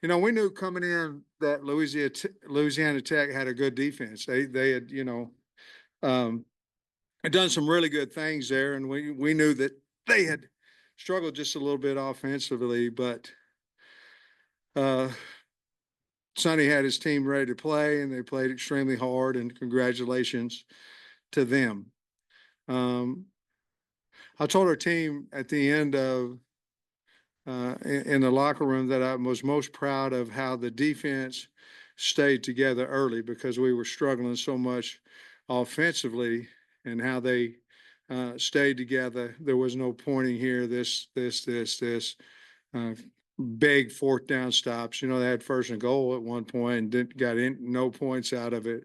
we knew coming in that Louisiana Tech had a good defense. They had, had done some really good things there, and we knew that they had struggled just a little bit offensively, but Sonny had his team ready to play, and they played extremely hard, and congratulations to them. I told our team at the end of in the locker room that I was most proud of how the defense stayed together early because we were struggling so much offensively, and how they stayed together. There was no pointing here, this. Big fourth down stops. They had first and goal at one point and didn't got no points out of it.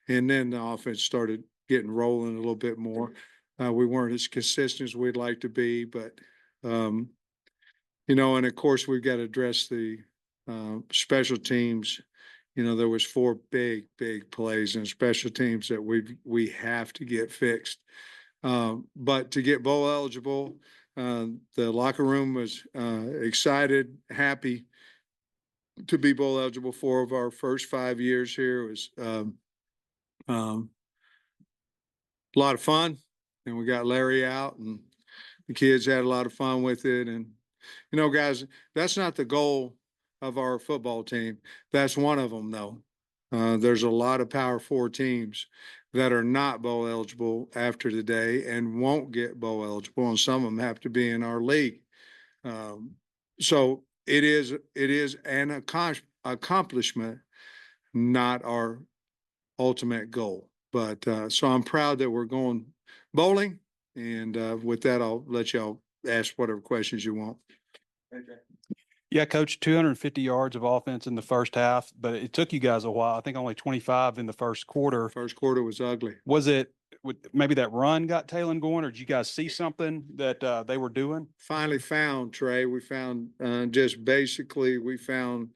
And then the offense started getting rolling a little bit more. We weren't as consistent as we'd like to be, but and of course we've got to address the special teams. There was 4 big plays in special teams that we have to get fixed. But to get bowl eligible, the locker room was excited, happy to be bowl eligible. 4 of our first 5 years here. It was a lot of fun, and we got Larry out, and the kids had a lot of fun with it. And guys, that's not the goal of our football team. That's one of them, though. There's a lot of Power 4 teams that are not bowl eligible after today and won't get bowl eligible, and some of them have to be in our league. So it is an accomplishment, not our ultimate goal. But so I'm proud that we're going bowling, and with that, I'll let y'all ask whatever questions you want. Okay. Yeah, Coach, 250 yards of offense in the first half, but it took you guys a while. I think only 25 in the first quarter. First quarter was ugly. Was it maybe that run got Talon going, or did you guys see something that they were doing? Finally found, Trey. We found we found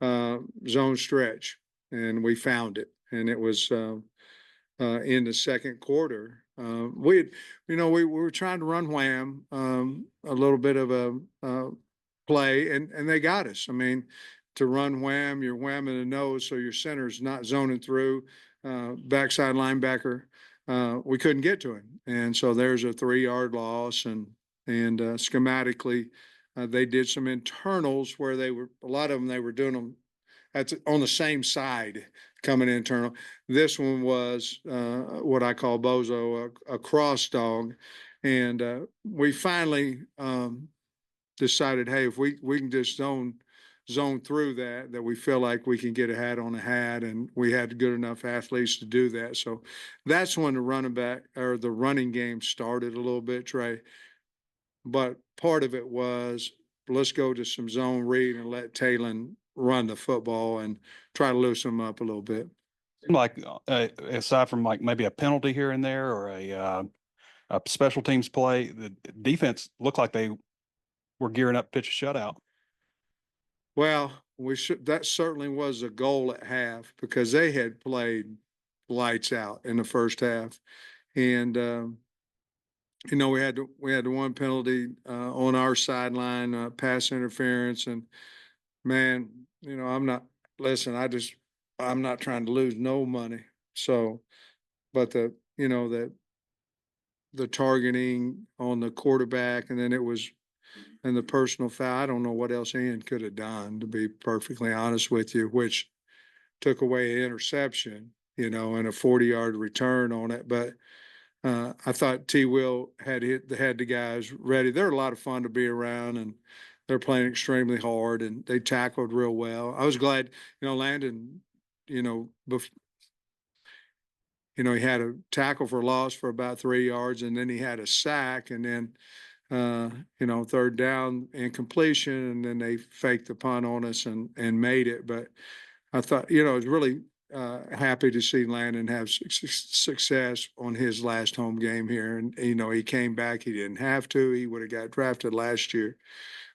zone stretch, and we found it. And it was in the second quarter. We were trying to run wham, a little bit of a play, and they got us. I mean, to run wham, you're whamming the nose, so your center's not zoning through. Backside linebacker, we couldn't get to him, and so there's a 3-yard loss. And schematically, they did some internals where a lot of them they were doing them on the same side coming internal. This one was what I call bozo, a cross dog, and we finally decided, hey, if we can just zone through that we feel like we can get a hat on a hat, and we had good enough athletes to do that. So that's when the running game started a little bit, Trey. But part of it was, let's go to some zone read and let Talon run the football and try to loosen them up a little bit. Like aside from like maybe a penalty here and there, or a special teams play, the defense looked like they were gearing up to pitch a shutout. Well, that certainly was a goal at half, because they had played lights out in the first half. And we had the one penalty on our sideline, pass interference, and man, I'm not trying to lose no money. So, but the targeting on the quarterback, and then it was, and the personal foul, I don't know what else Ian could have done, to be perfectly honest with you, which took away an interception, and a 40-yard return on it. But I thought T. Will had the guys ready. They're a lot of fun to be around, and they're playing extremely hard, and they tackled real well. I was glad, Landon, he had a tackle for loss for about 3 yards, and then he had a sack, and then third down incompletion, and then they faked the punt on us and made it. But I thought, I was really happy to see Landon have success on his last home game here. And, he came back. He didn't have to. He would have got drafted last year.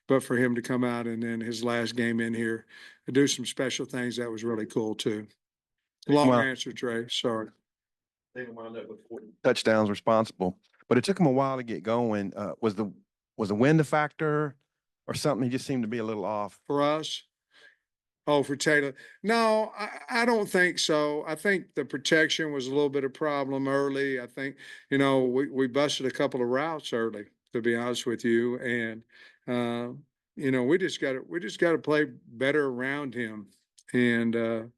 But for him to come out and then his last game in here to do some special things, that was really cool, too. Long answer, Trey. Sorry. They wound up with 40 touchdowns responsible, but it took him a while to get going. Was the wind a factor or something? He just seemed to be a little off. For us, Oh, for Taylor. No, I don't think so. I think the protection was a little bit of problem early. I think, we busted a couple of routes early, to be honest with you. And, we just got to play better around him. And,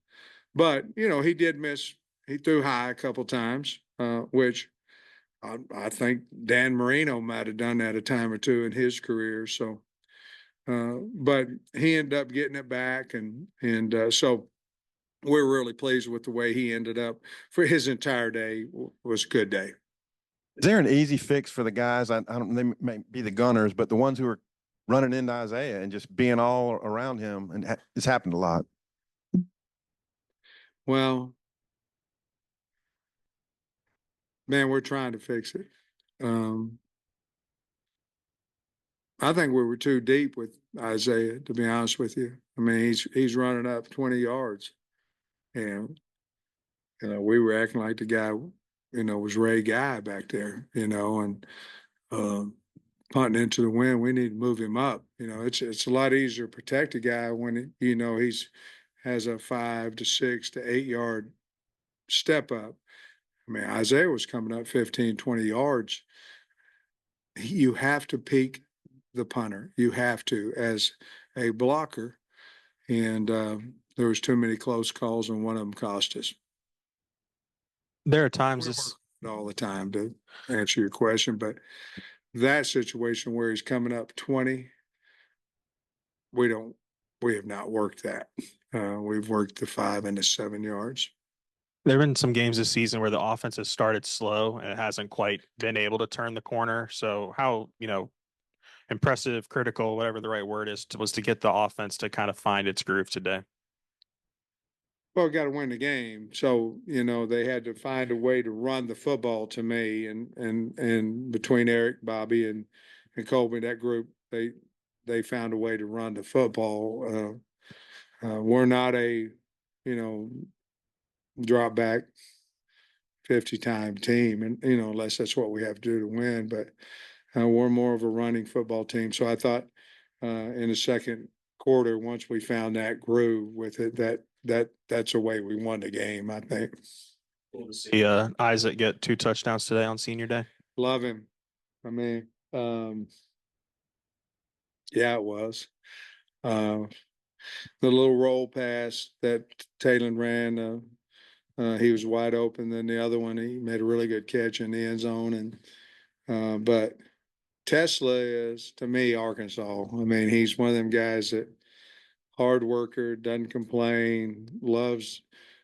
but, he did miss, he threw high a couple times, which I think Dan Marino might have done that a time or two in his career. So, but he ended up getting it back, and so we're really pleased with the way he ended up for his entire day. Was a good day. Is there an easy fix for the guys? I don't, they may be the gunners, but the ones who are running into Isaiah and just being all around him, and it's happened a lot. Well, man, we're trying to fix it. I think we were too deep with Isaiah, to be honest with you. I mean, he's running up 20 yards, and we were acting like the guy, was Ray Guy back there, and punting into the wind. We need to move him up. It's a lot easier to protect a guy when he's has a 5 to 6 to 8 yard step up. I mean, Isaiah was coming up 15, 20 yards. You have to peak the punter. You have to as a blocker. And there was too many close calls, and one of them cost us. There are times this All the time to answer your question, but that situation where he's coming up 20, we have not worked that. We've worked the 5 and the 7 yards. there have been some games this season where the offense has started slow and it hasn't quite been able to turn the corner. So how, impressive, critical, whatever the right word is, was to get the offense to kind of find its groove today? Well, got to win the game. So, they had to find a way to run the football to me, and between Eric, Bobby, and Colby, that group, they found a way to run the football. We're not a, drop back 50-time team, and, unless that's what we have to do to win, but we're more of a running football team. So I thought in the second quarter, once we found that groove with it, that's the way we won the game, I think. See Isaac get 2 touchdowns today on senior day. Love him. I mean, yeah, it was. The little roll pass that Taylor ran, he was wide open. Then the other one, he made a really good catch in the end zone. But Tesla is, to me, Arkansas. I mean, he's one of them guys that hard worker, doesn't complain, loves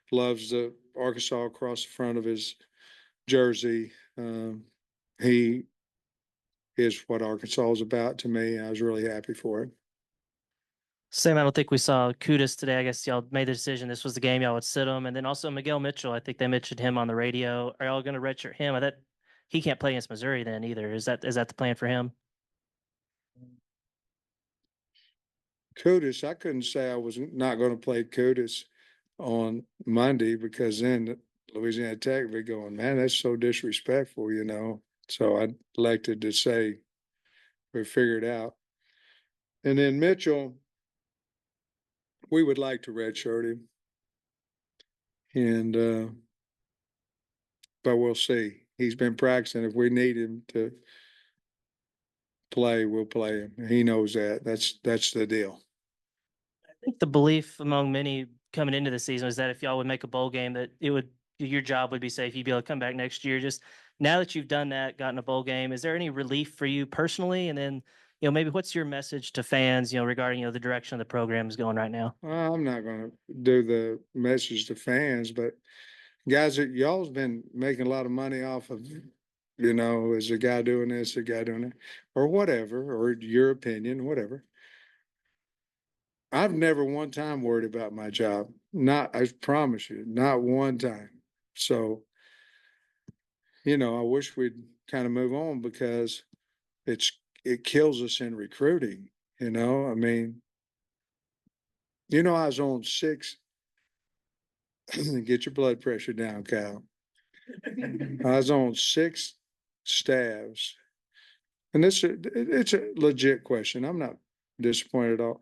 the Arkansas across the front of his jersey. He is what Arkansas is about to me. I was really happy for him. Sam, I don't think we saw Kudus today. I guess y'all made the decision this was the game y'all would sit him. And then also Miguel Mitchell, I think they mentioned him on the radio. Are y'all going to redshirt him? I thought he can't play against Missouri then either. Is that the plan for him? Kudus, I couldn't say I was not going to play Kudus on Monday, because then Louisiana Tech would be going, man, that's so disrespectful, So I elected to say we figured out. And then Mitchell, we would like to redshirt him. And but we'll see. He's been practicing. If we need him to play, we'll play him. He knows that. That's the deal. I think the belief among many coming into the season was that if y'all would make a bowl game, that your job would be safe. You'd be able to come back next year. Just now that you've done that, gotten a bowl game, is there any relief for you personally? And then, maybe what's your message to fans, regarding, the direction of the program is going right now? I'm not going to do the message to fans, but guys, y'all's been making a lot of money off of, is a guy doing this, a guy doing that, or whatever, or your opinion, whatever. I've never one time worried about my job. I promise you, not one time. So, I wish we'd kind of move on, because it kills us in recruiting. I mean, I was on 6. Get your blood pressure down, Kyle. I was on 6 staffs, and it's a legit question. I'm not disappointed at all.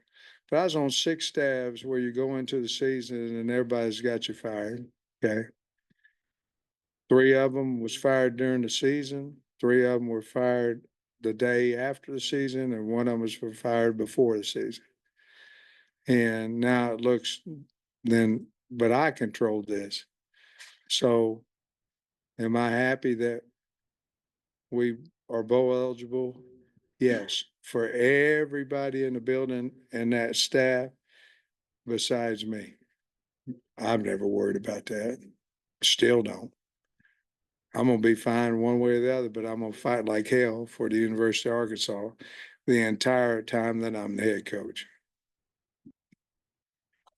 but I was on 6 staffs where you go into the season and everybody's got you fired. Okay. 3 of them was fired during the season. 3 of them were fired the day after the season, and 1 of them was fired before the season. And now it looks then, but I controlled this. So am I happy that we are bowl eligible? Yes, for everybody in the building and that staff besides me. I've never worried about that. Still don't. I'm gonna be fine one way or the other, but I'm gonna fight like hell for the University of Arkansas the entire time that I'm the head coach.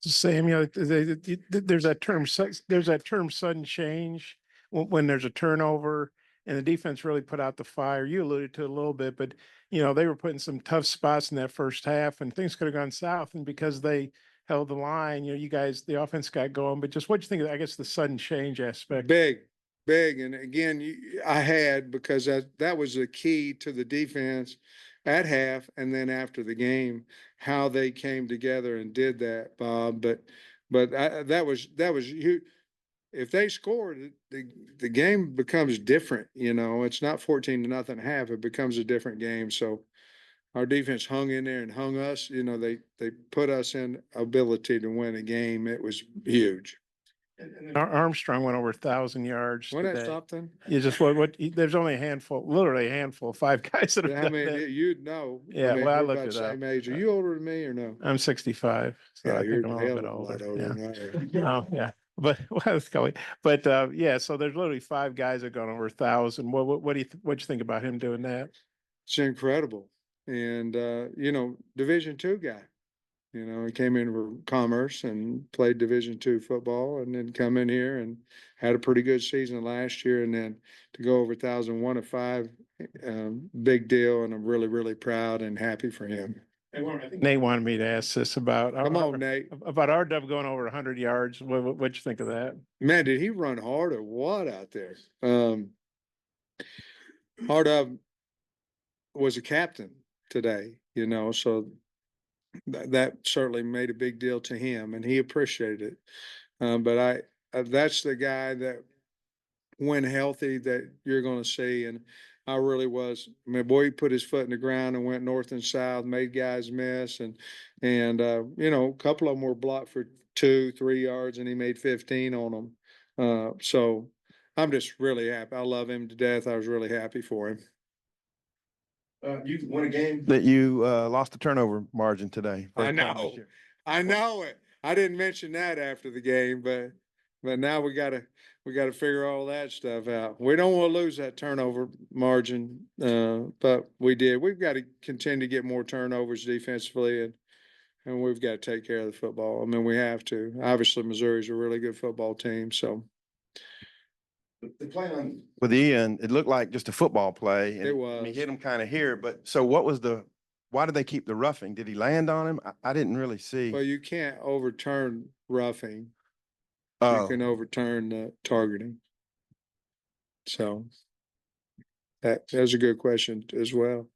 Sam, there's that term, sudden change when there's a turnover and the defense really put out the fire. You alluded to it a little bit, but they were put in some tough spots in that first half and things could have gone south. And because they held the line, you guys, the offense got going, but just what you think of, I guess, the sudden change aspect? Big. And again, I had, because that was the key to the defense at half and then after the game, how they came together and did that, Bob. But that was huge. If they scored, the game becomes different. It's not 14-0 half. It becomes a different game. So our defense hung in there and hung us. They put us in ability to win a game. It was huge. And Armstrong went over 1,000 yards Wasn't that today. something? You just there's only a handful, literally a handful, 5 guys that have How done many? that. You'd know. Yeah, well, I we're looked about it the up. same age. Are you older than me or no? I'm 65, so Yeah, I you're think I'm a a hell little of bit a lot older. older than I am. Oh, yeah. But well, Scully. But yeah, so there's literally 5 guys that have gone over 1,000. What do you think about him doing that? It's incredible. And Division II guy. He came in for commerce and played Division II football, and then come in here and had a pretty good season last year. And then to go over 1,001 of 5, big deal. And I'm really, really proud and happy for him. I think Nate wanted me to ask this about Come on, Nate. about RW going over 100 yards. What'd you think of that? Man, did he run hard or what out there? RW was a captain today, so that certainly made a big deal to him, and he appreciated it. But that's the guy that, when healthy, that you're going to see. And I really was. I mean, boy, he put his foot in the ground and went north and south, made guys miss, and a couple of them were blocked for 2-3 yards, and he made 15 on them. So I'm just really happy. I love him to death. I was really happy for him. You won a game that you lost the turnover margin today. I First time this know. year. I know it. I didn't mention that after the game, but now we gotta figure all that stuff out. We don't want to lose that turnover margin, but we did. We've got to continue to get more turnovers defensively, and we've got to take care of the football. I mean, we have to. Obviously, Missouri's a really good football team, so. The play on with Ian, it looked like just a football play. And, It was. And he hit him kind of here, but so why did they keep the roughing? Did he land on him? I didn't really see. Well, you can't overturn roughing. You Oh, can overturn the targeting. So that's a good question as well.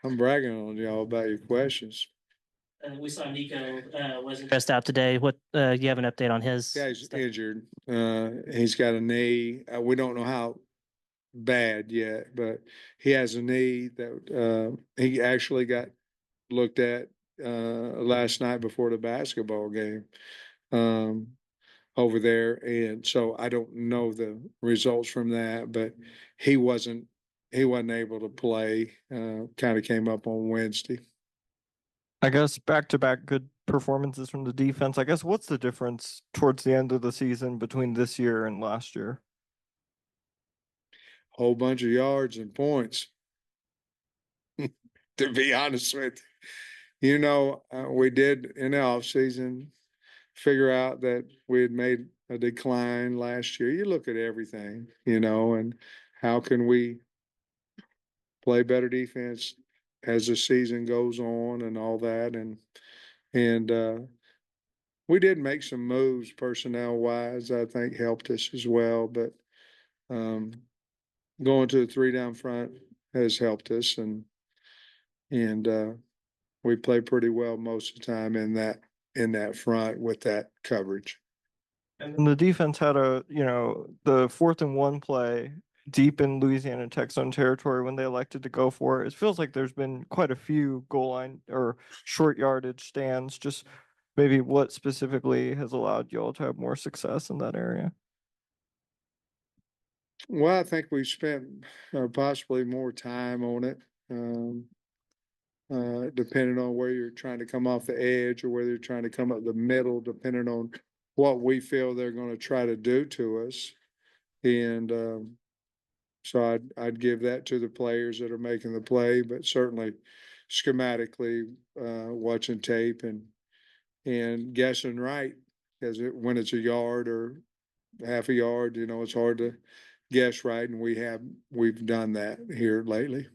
I'm bragging on y'all about your questions. We saw Nico wasn't dressed out today. What you have an update on his? Guy's stuff? injured. He's got a knee. We don't know how bad yet, but he has a knee that he actually got looked at last night before the basketball game over there. And so I don't know the results from that, but he wasn't able to play. Kind of came up on Wednesday. I guess back-to-back good performances from the defense. I guess what's the difference towards the end of the season between this year and last year? Whole bunch of yards and points. To be honest with you, we did in the offseason figure out that we had made a decline last year. You look at everything, and how can we play better defense as the season goes on and all that. And we did make some moves personnel wise, I think helped us as well. But going to the 3 down front has helped us, and we play pretty well most of the time in that front with that coverage. And the defense had the 4th-and-1 play deep in Louisiana Tech zone territory when they elected to go for it. It feels like there's been quite a few goal line or short yardage stands. Just maybe what specifically has allowed y'all to have more success in that area? Well, I think we've spent possibly more time on it. Depending on where you're trying to come off the edge or whether you're trying to come up the middle, depending on what we feel they're going to try to do to us. And so I'd give that to the players that are making the play, but certainly schematically watching tape and guessing right, because when it's a yard or half a yard, it's hard to guess right, and we've done that here lately.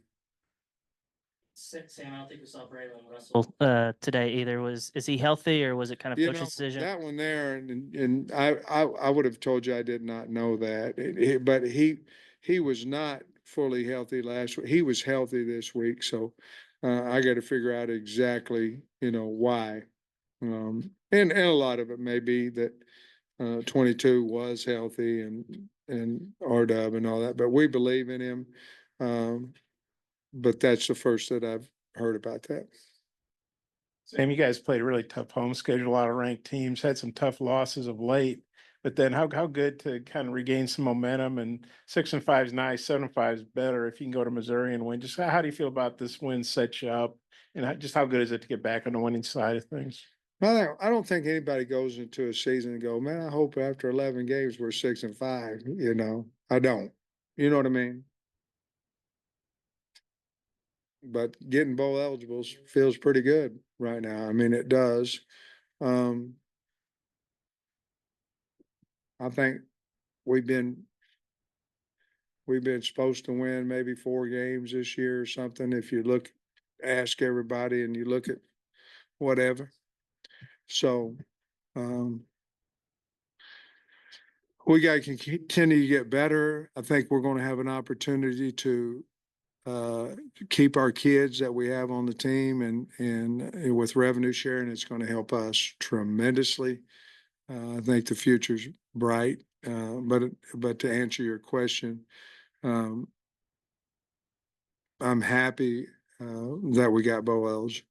Sam, I don't think we saw Braylon Russell today either. Is he healthy or was it kind of coach's decision? That one there, and I would have told you I did not know that, but he was not fully healthy last week. He was healthy this week, so I got to figure out exactly why, and a lot of it may be that 22 was healthy and R-Dub and all that, but we believe in him. But that's the first that I've heard about that. Sam, you guys played a really tough home schedule, a lot of ranked teams, had some tough losses of late. But then how good to kind of regain some momentum, and 6-5 is nice, 7-5 is better if you can go to Missouri and win. Just how do you feel about this win set you up, and just how good is it to get back on the winning side of things? I don't think anybody goes into a season and go, man, I hope after 11 games we're 6-5. I don't. You know what I mean? But getting bowl eligibles feels pretty good right now. I mean, it does. I think we've been supposed to win maybe 4 games this year or something. If you ask everybody and you look at whatever. So, we got to continue to get better. I think we're going to have an opportunity to keep our kids that we have on the team, and with revenue sharing, it's going to help us tremendously. I think the future's bright. But to answer your question, I'm happy that we got bowl eligible.